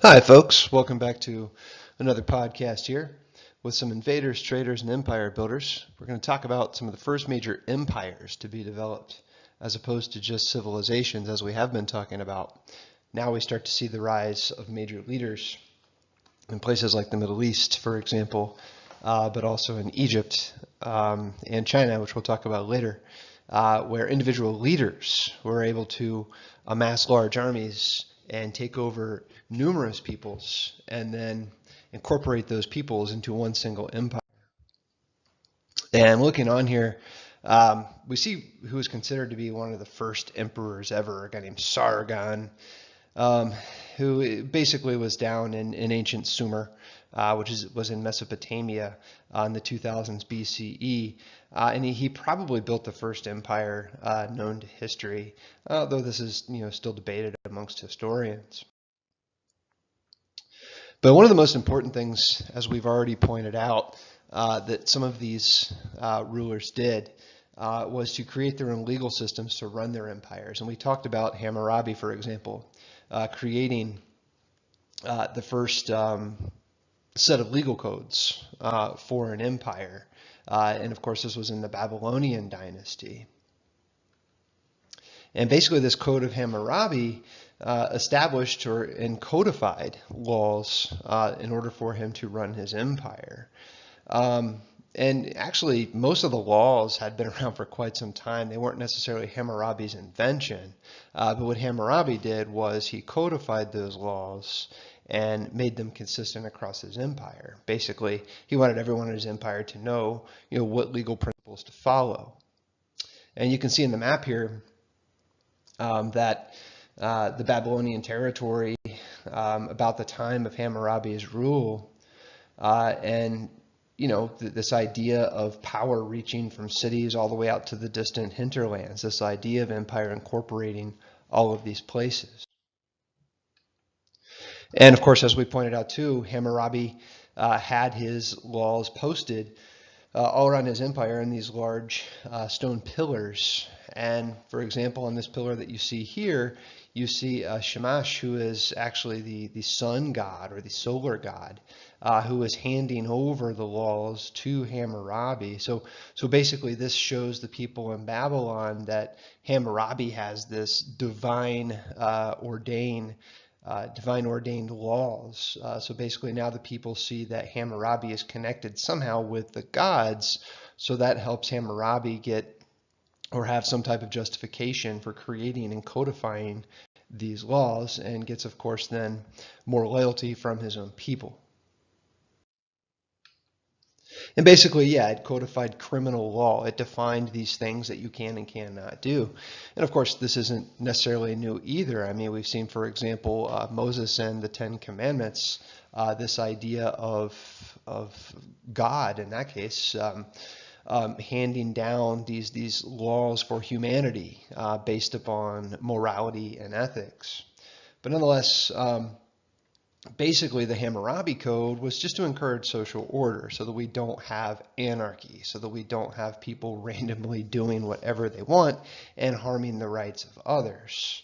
Hi, folks. Welcome back to another podcast here with some invaders, traders, and empire builders. We're going to talk about some of the first major empires to be developed as opposed to just civilizations, as we have been talking about. Now we start to see the rise of major leaders in places like the Middle East, for example, but also in Egypt and China, which we'll talk about later, where individual leaders were able to amass large armies and take over numerous peoples and then incorporate those peoples into one single empire. And looking on here, we see who is considered to be one of the first emperors ever, a guy named Sargon, who basically was down in ancient Sumer, which was in Mesopotamia in the 2000s BCE. And he probably built the first empire known to history, though this is still debated amongst historians. But one of the most important things, as we've already pointed out, that some of these rulers did was to create their own legal systems to run their empires. And we talked about Hammurabi, for example, creating the first set of legal codes for an empire. And of course, this was in the Babylonian dynasty. And basically, this Code of Hammurabi established and codified laws in order for him to run his empire. And actually, most of the laws had been around for quite some time. They weren't necessarily Hammurabi's invention. But what Hammurabi did was he codified those laws and made them consistent across his empire. Basically, he wanted everyone in his empire to know, what legal principles to follow. And you can see in the map here that the Babylonian territory about the time of Hammurabi's rule and this idea of power reaching from cities all the way out to the distant hinterlands, this idea of empire incorporating all of these places. And of course, as we pointed out too, Hammurabi had his laws posted all around his empire in these large stone pillars. And for example, on this pillar that you see here, you see Shamash, who is actually the sun god or the solar god, who is handing over the laws to Hammurabi. So basically this shows the people in Babylon that Hammurabi has this divine ordained laws. So basically now the people see that Hammurabi is connected somehow with the gods, so that helps Hammurabi get or have some type of justification for creating and codifying these laws, and gets, of course, then more loyalty from his own people. And basically, yeah, it codified criminal law. It defined these things that you can and cannot do. And of course, this isn't necessarily new either. I mean, we've seen, for example, Moses and the Ten Commandments, this idea of God, in that case, handing down these laws for humanity based upon morality and ethics. But nonetheless, basically the Hammurabi Code was just to encourage social order so that we don't have anarchy, so that we don't have people randomly doing whatever they want and harming the rights of others.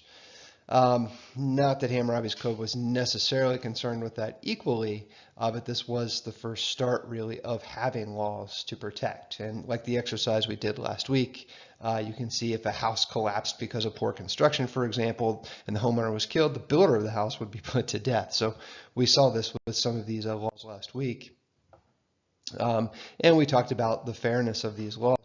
Not that Hammurabi's Code was necessarily concerned with that equally, but this was the first start really of having laws to protect. And like the exercise we did last week, you can see if a house collapsed because of poor construction, for example, and the homeowner was killed, the builder of the house would be put to death. So we saw this with some of these laws last week. And we talked about the fairness of these laws.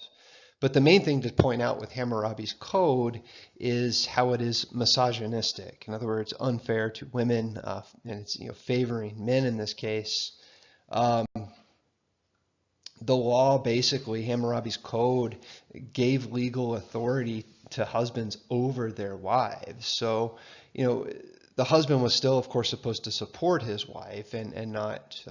But the main thing to point out with Hammurabi's Code is how it is misogynistic. In other words, unfair to women, and it's favoring men in this case. The law, basically, Hammurabi's Code gave legal authority to husbands over their wives. So, the husband was still, of course, supposed to support his wife and not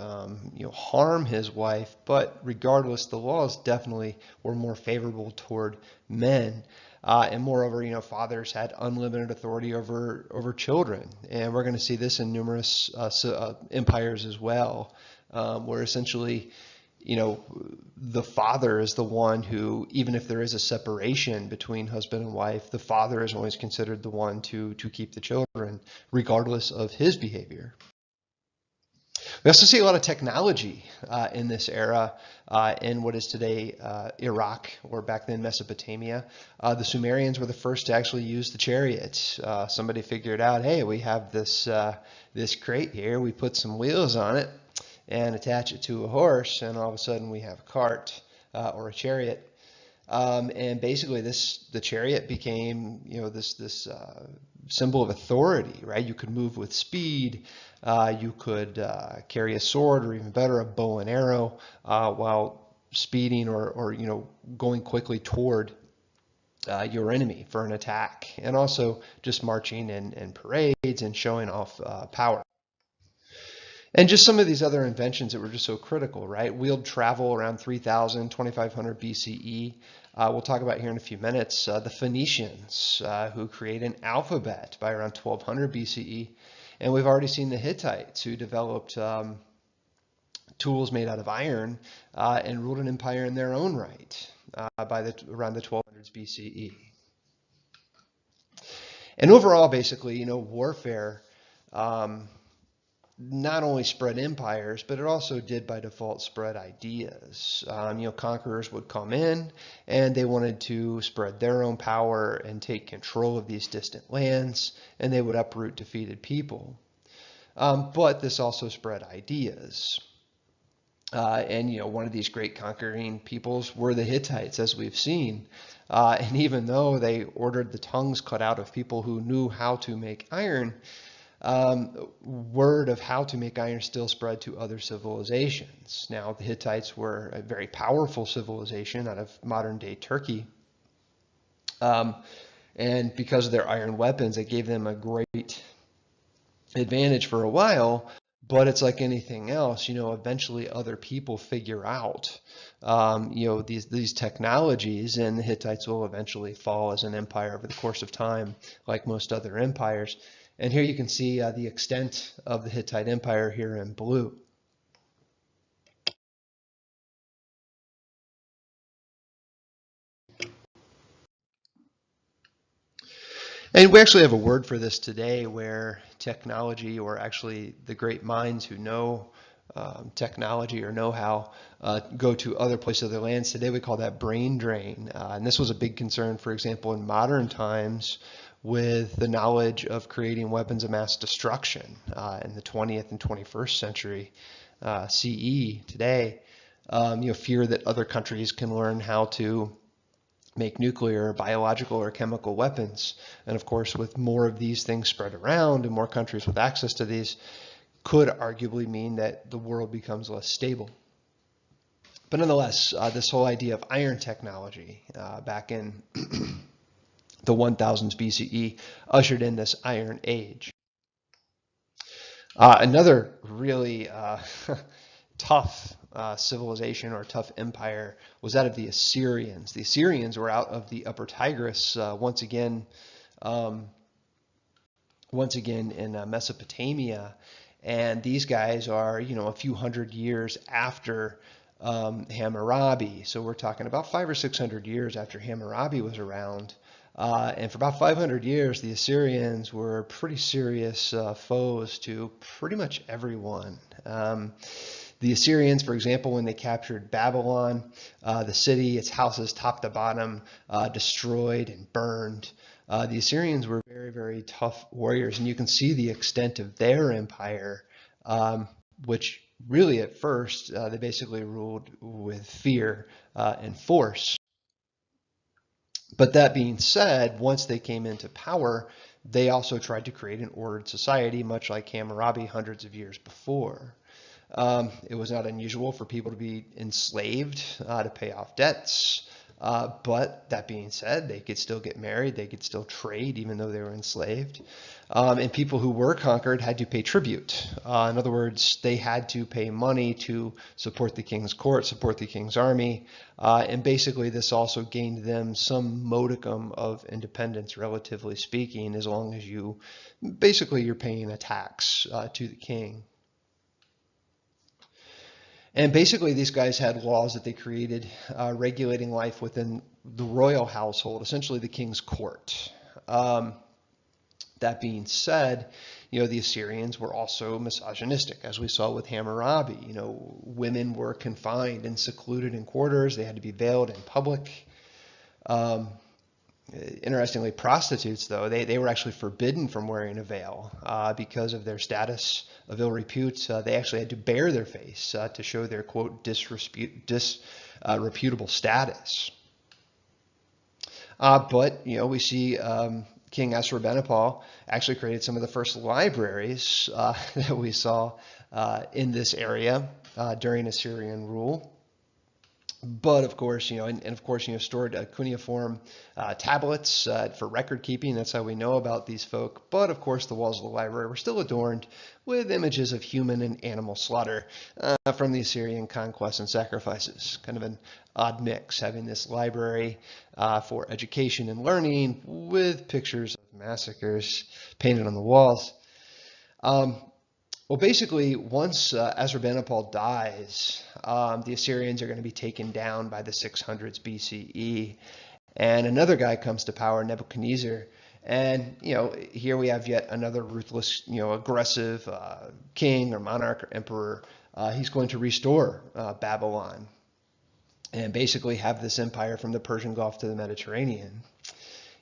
harm his wife, but regardless, the laws definitely were more favorable toward men. And moreover, fathers had unlimited authority over children. And we're going to see this in numerous empires as well, where essentially the father is the one who, even if there is a separation between husband and wife, the father is always considered the one to keep the children, regardless of his behavior. We also see a lot of technology in this era in what is today Iraq, or back then Mesopotamia. The Sumerians were the first to actually use the chariot. Somebody figured out, hey, we have this crate here, we put some wheels on it and attach it to a horse, and all of a sudden we have a cart or a chariot. And basically, the chariot became, this symbol of authority, right? You could move with speed. You could carry a sword, or even better, a bow and arrow, while speeding or going quickly toward your enemy for an attack, and also just marching in parades and showing off power. And just some of these other inventions that were just so critical, right? Wheeled travel around 3000, 2500 BCE. We'll talk about here in a few minutes. The Phoenicians, who created an alphabet by around 1200 BCE. And we've already seen the Hittites, who developed tools made out of iron and ruled an empire in their own right by around the 1200s BCE. And overall, basically, warfare not only spread empires, but it also did by default spread ideas. Conquerors would come in and they wanted to spread their own power and take control of these distant lands, and they would uproot defeated people. But this also spread ideas. And one of these great conquering peoples were the Hittites, as we've seen. And even though they ordered the tongues cut out of people who knew how to make iron, word of how to make iron still spread to other civilizations. Now, the Hittites were a very powerful civilization out of modern-day Turkey. And because of their iron weapons, it gave them a great advantage for a while. But it's like anything else, eventually other people figure out, these technologies, and the Hittites will eventually fall as an empire over the course of time, like most other empires. And here you can see the extent of the Hittite Empire here in blue. And we actually have a word for this today, where technology, or actually the great minds who know technology or know-how, go to other places, other lands. Today we call that brain drain. And this was a big concern, for example, in modern times, with the knowledge of creating weapons of mass destruction in the 20th and 21st century CE today. Fear that other countries can learn how to make nuclear, biological, or chemical weapons. And of course, with more of these things spread around and more countries with access to these, could arguably mean that the world becomes less stable. But nonetheless, this whole idea of iron technology back in the 1000s BCE ushered in this Iron Age. Another really tough civilization or tough empire was that of the Assyrians. The Assyrians were out of the Upper Tigris once again in Mesopotamia, and these guys are a few hundred years after Hammurabi. So we're talking about 500 or 600 years after Hammurabi was around. And for about 500 years, the Assyrians were pretty serious foes to pretty much everyone. The Assyrians, for example, when they captured Babylon, the city, its houses top to bottom, destroyed and burned. The Assyrians were very, very tough warriors, and you can see the extent of their empire, which really at first they basically ruled with fear and force. But that being said, once they came into power, they also tried to create an ordered society, much like Hammurabi hundreds of years before. It was not unusual for people to be enslaved to pay off debts. But that being said, they could still get married, they could still trade even though they were enslaved. And people who were conquered had to pay tribute. In other words, they had to pay money to support the king's court, support the king's army. And basically this also gained them some modicum of independence, relatively speaking, as long as you're paying a tax to the king. And basically, these guys had laws that they created regulating life within the royal household, essentially the king's court. That being said, the Assyrians were also misogynistic, as we saw with Hammurabi. Women were confined and secluded in quarters. They had to be veiled in public. Interestingly, prostitutes, though, they were actually forbidden from wearing a veil because of their status of ill repute. They actually had to bare their face to show their, quote, disreputable status. But we see King Ashurbanipal actually created some of the first libraries that we saw in this area during Assyrian rule. But of course, stored cuneiform tablets for record keeping. That's how we know about these folk. But of course, the walls of the library were still adorned with images of human and animal slaughter from the Assyrian conquests and sacrifices. Kind of an odd mix, having this library for education and learning with pictures of massacres painted on the walls. Well, basically, once Ashurbanipal dies, the Assyrians are going to be taken down by the 600s BCE, and another guy comes to power, Nebuchadnezzar. And here we have yet another ruthless, aggressive king or monarch or emperor. He's going to restore Babylon and basically have this empire from the Persian Gulf to the Mediterranean.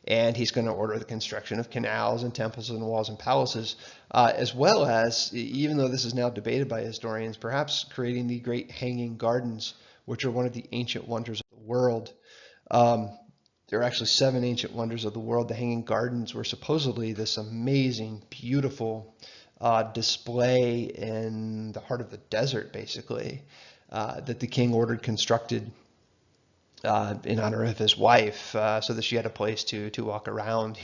And he's going to order the construction of canals and temples and walls and palaces, as well as, even though this is now debated by historians, perhaps creating the great hanging gardens, which are one of the ancient wonders of the world. There are actually 7 ancient wonders of the world. The hanging gardens were supposedly this amazing, beautiful display in the heart of the desert, basically, that the king ordered constructed in honor of his wife, so that she had a place to walk around,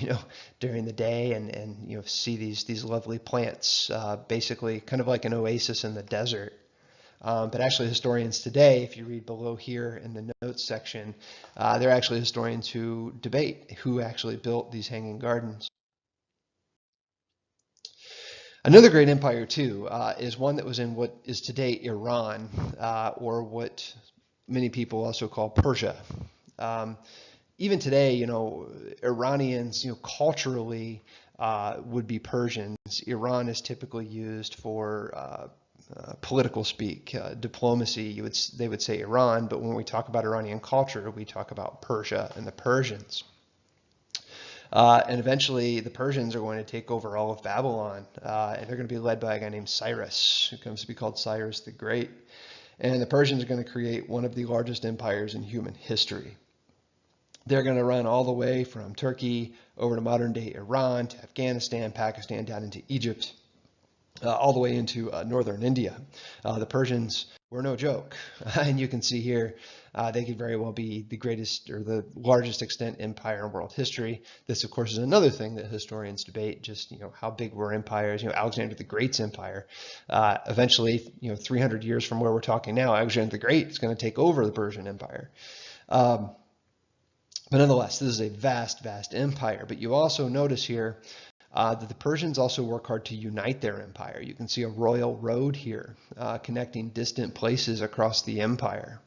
during the day and see these lovely plants, basically kind of like an oasis in the desert. But actually, historians today, if you read below here in the notes section, they're actually historians who debate who actually built these hanging gardens. Another great empire, too, is one that was in what is today Iran, or what many people also call Persia. Even today, Iranians, culturally would be Persians. Iran is typically used for political speak, diplomacy. They would say Iran, but when we talk about Iranian culture, we talk about Persia and the Persians. And eventually, the Persians are going to take over all of Babylon, and they're going to be led by a guy named Cyrus, who comes to be called Cyrus the Great. And the Persians are going to create one of the largest empires in human history. They're going to run all the way from Turkey over to modern-day Iran, to Afghanistan, Pakistan, down into Egypt, all the way into northern India. The Persians were no joke. And you can see here, they could very well be the greatest or the largest extent empire in world history. This, of course, is another thing that historians debate, just, how big were empires. Alexander the Great's empire. Eventually, 300 years from where we're talking now, Alexander the Great is going to take over the Persian Empire. But nonetheless, this is a vast, vast empire. But you also notice here that the Persians also work hard to unite their empire. You can see a royal road here connecting distant places across the empire.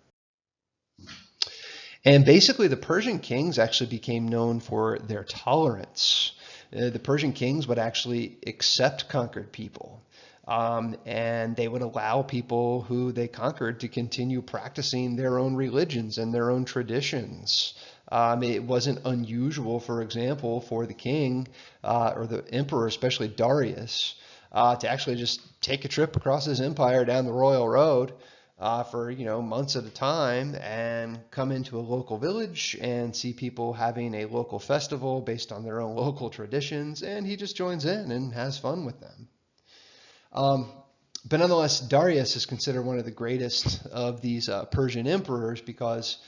And basically, the Persian kings actually became known for their tolerance. The Persian kings would actually accept conquered people. And they would allow people who they conquered to continue practicing their own religions and their own traditions. It wasn't unusual, for example, for the king or the emperor, especially Darius, to actually just take a trip across his empire down the royal road for months at a time and come into a local village and see people having a local festival based on their own local traditions, and he just joins in and has fun with them. But nonetheless, Darius is considered one of the greatest of these Persian emperors, because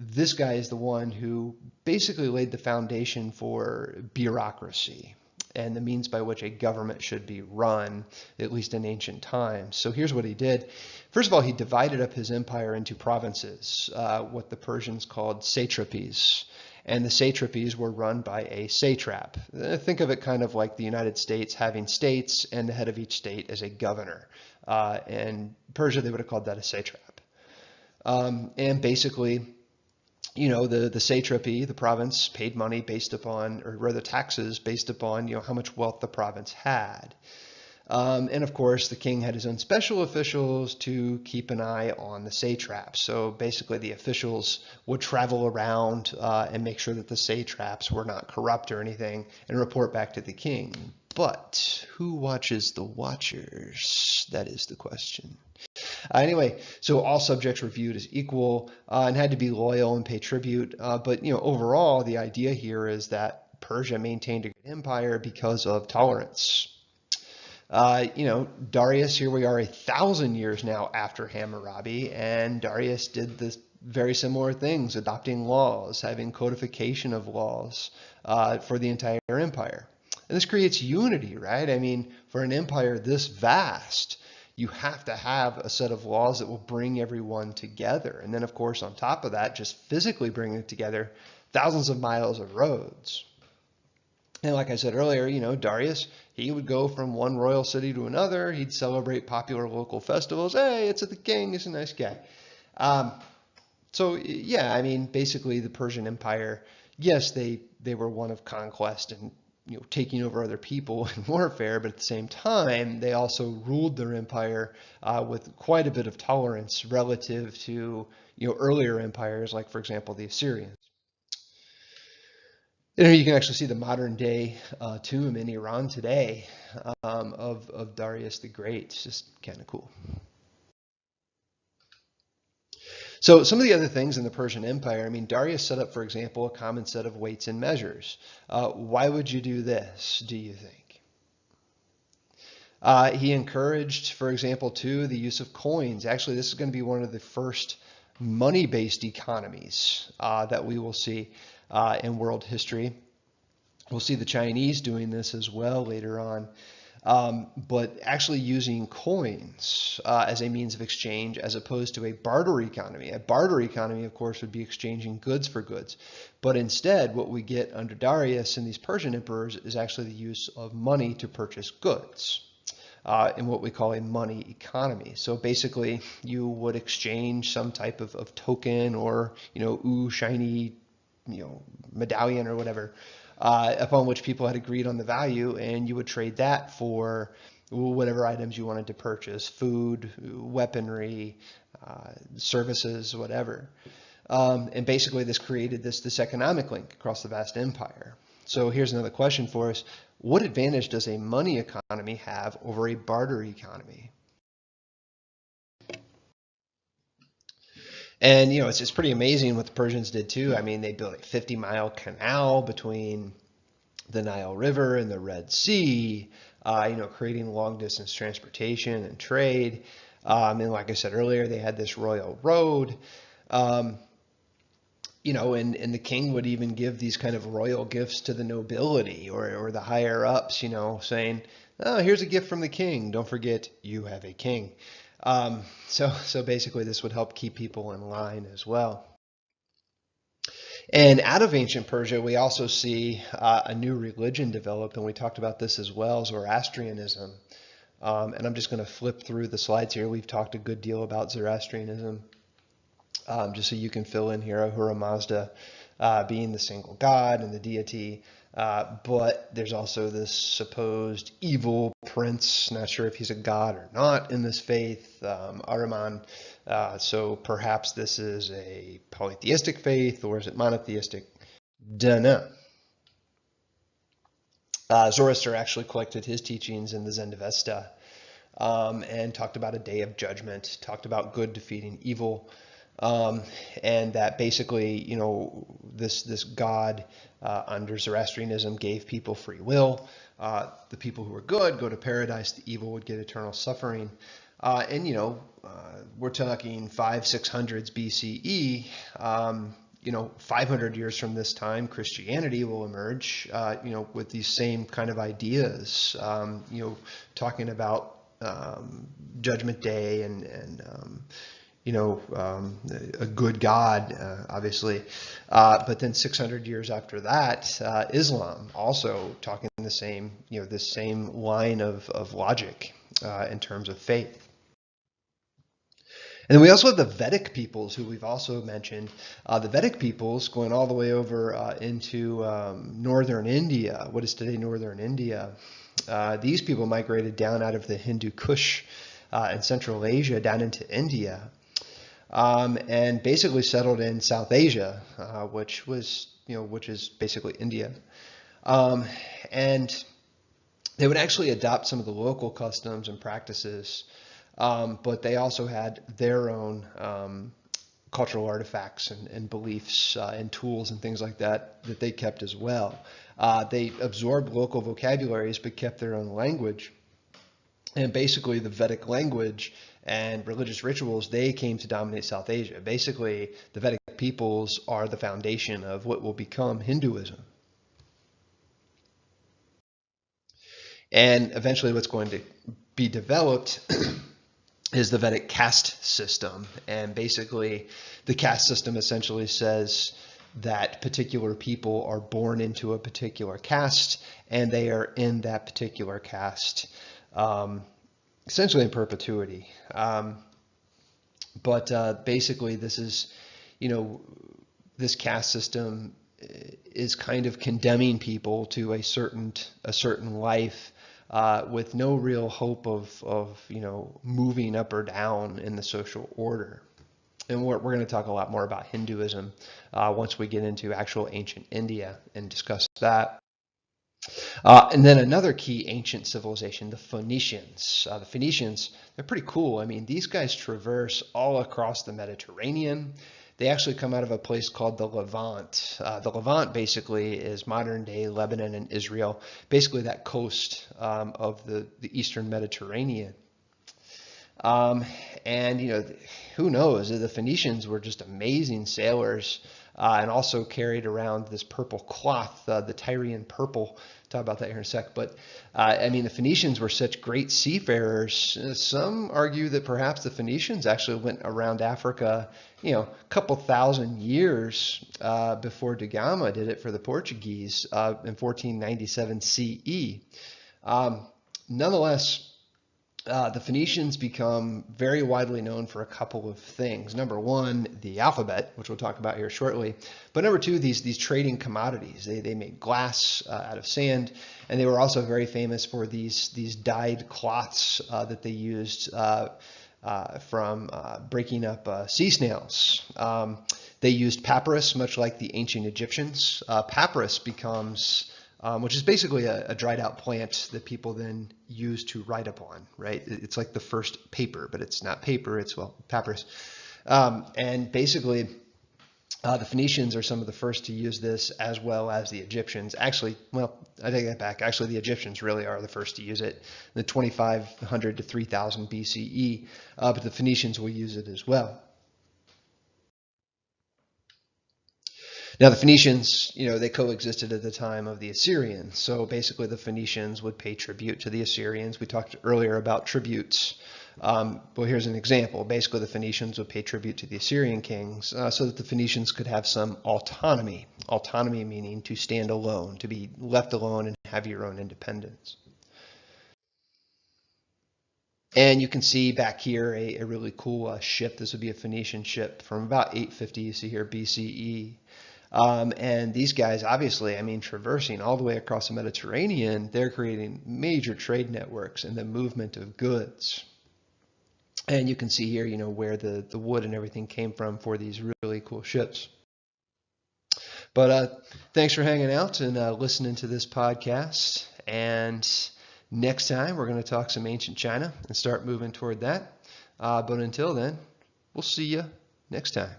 this guy is the one who basically laid the foundation for bureaucracy and the means by which a government should be run, at least in ancient times. So here's what he did. First of all, he divided up his empire into provinces, what the Persians called satrapies. And the satrapies were run by a satrap. Think of it kind of like the United States having states, and the head of each state as a governor. And Persia, they would have called that a satrap. And basically, the satrapy, the province paid money based upon, or rather taxes based upon, how much wealth the province had. And of course, the king had his own special officials to keep an eye on the satraps. So basically, the officials would travel around and make sure that the satraps were not corrupt or anything and report back to the king. But who watches the watchers? That is the question. Anyway, so all subjects were viewed as equal and had to be loyal and pay tribute. But overall, the idea here is that Persia maintained a great empire because of tolerance. Darius, here we are 1,000 years now after Hammurabi, and Darius did this very similar things, adopting laws, having codification of laws for the entire empire. And this creates unity, right? I mean, for an empire this vast, you have to have a set of laws that will bring everyone together. And then, of course, on top of that, just physically bringing it together, thousands of miles of roads. And like I said earlier, Darius, he would go from one royal city to another. He'd celebrate popular local festivals. Hey, it's the king. He's a nice guy. So, yeah, I mean, basically the Persian Empire, yes, they were one of conquest and taking over other people in warfare, but at the same time, they also ruled their empire with quite a bit of tolerance relative to earlier empires, like, for example, the Assyrians. You can actually see the modern day tomb in Iran today of Darius the Great. It's just kind of cool. So some of the other things in the Persian Empire, I mean, Darius set up, for example, a common set of weights and measures. Why would you do this, do you think? He encouraged, for example, too, the use of coins. Actually, this is going to be one of the first money-based economies that we will see in world history. We'll see the Chinese doing this as well later on. But actually using coins as a means of exchange as opposed to a barter economy. A barter economy, of course, would be exchanging goods for goods. But instead, what we get under Darius and these Persian emperors is actually the use of money to purchase goods in what we call a money economy. So basically, you would exchange some type of token or, shiny, medallion or whatever, upon which people had agreed on the value, and you would trade that for whatever items you wanted to purchase, food, weaponry, services, whatever. And basically this created this economic link across the vast empire. So here's another question for us. What advantage does a money economy have over a barter economy? And, it's pretty amazing what the Persians did too. I mean, they built a 50-mile canal between the Nile River and the Red Sea, creating long-distance transportation and trade. And like I said earlier, they had this royal road. And the king would even give these kind of royal gifts to the nobility or the higher ups, saying, oh, here's a gift from the king. Don't forget, you have a king. So basically this would help keep people in line as well. And out of ancient Persia, we also see a new religion develop, and we talked about this as well, Zoroastrianism. And I'm just going to flip through the slides here. We've talked a good deal about Zoroastrianism, just so you can fill in here, Ahura Mazda being the single god and the deity. But there's also this supposed evil prince, not sure if he's a god or not in this faith, Ahriman. So perhaps this is a polytheistic faith, or is it monotheistic? Dunno. Zoroaster actually collected his teachings in the Zendavesta and talked about a day of judgment, talked about good defeating evil. And that basically, this God under Zoroastrianism gave people free will. The people who were good go to paradise. The evil would get eternal suffering. And we're talking 500-600s BCE. 500 years from this time, Christianity will emerge. With these same kind of ideas. Talking about Judgment Day and a good God, obviously. But then 600 years after that, Islam also talking the same, this same line of logic in terms of faith. And we also have the Vedic peoples, who we've also mentioned. The Vedic peoples going all the way over into northern India, what is today northern India. These people migrated down out of the Hindu Kush in Central Asia down into India, and basically settled in South Asia, which is basically India. And they would actually adopt some of the local customs and practices, but they also had their own cultural artifacts and beliefs and tools and things like that that they kept as well. They absorbed local vocabularies but kept their own language. And basically the Vedic language and religious rituals, they came to dominate South Asia. Basically, the Vedic peoples are the foundation of what will become Hinduism. And eventually what's going to be developed is the Vedic caste system. And basically the caste system essentially says that particular people are born into a particular caste and they are in that particular caste essentially in perpetuity. But basically this is, this caste system is kind of condemning people to a certain life with no real hope of moving up or down in the social order. And we're going to talk a lot more about Hinduism once we get into actual ancient India and discuss that. And then another key ancient civilization, the Phoenicians. The Phoenicians, they're pretty cool. I mean, these guys traverse all across the Mediterranean. They actually come out of a place called the Levant. The Levant basically is modern day Lebanon and Israel, basically that coast of the eastern Mediterranean. And who knows? The Phoenicians were just amazing sailors and also carried around this purple cloth, the Tyrian purple. Talk about that here in a sec. But I mean, the Phoenicians were such great seafarers. Some argue that perhaps the Phoenicians actually went around Africa, a couple thousand years before Da Gama did it for the Portuguese in 1497 CE. Nonetheless, the Phoenicians become very widely known for a couple of things. Number one, the alphabet, which we'll talk about here shortly. But number two, these trading commodities. They made glass out of sand, and they were also very famous for these dyed cloths that they used from breaking up sea snails. They used papyrus, much like the ancient Egyptians. Papyrus becomes which is basically a dried out plant that people then use to write upon, right? It's like the first paper, but it's not paper, it's, papyrus. And basically, the Phoenicians are some of the first to use this, as well as the Egyptians. Actually, well, I take that back. Actually, the Egyptians really are the first to use it in the 2500 to 3000 BCE, but the Phoenicians will use it as well. Now, the Phoenicians, they coexisted at the time of the Assyrians. So basically, the Phoenicians would pay tribute to the Assyrians. We talked earlier about tributes. Well, here's an example. Basically, the Phoenicians would pay tribute to the Assyrian kings so that the Phoenicians could have some autonomy. Autonomy meaning to stand alone, to be left alone and have your own independence. And you can see back here a really cool ship. This would be a Phoenician ship from about 850, you see here, BCE. And these guys, obviously, I mean, traversing all the way across the Mediterranean, they're creating major trade networks and the movement of goods. And you can see here, where the wood and everything came from for these really cool ships. But thanks for hanging out and listening to this podcast. And next time, we're going to talk some ancient China and start moving toward that. But until then, we'll see you next time.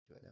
Do it now.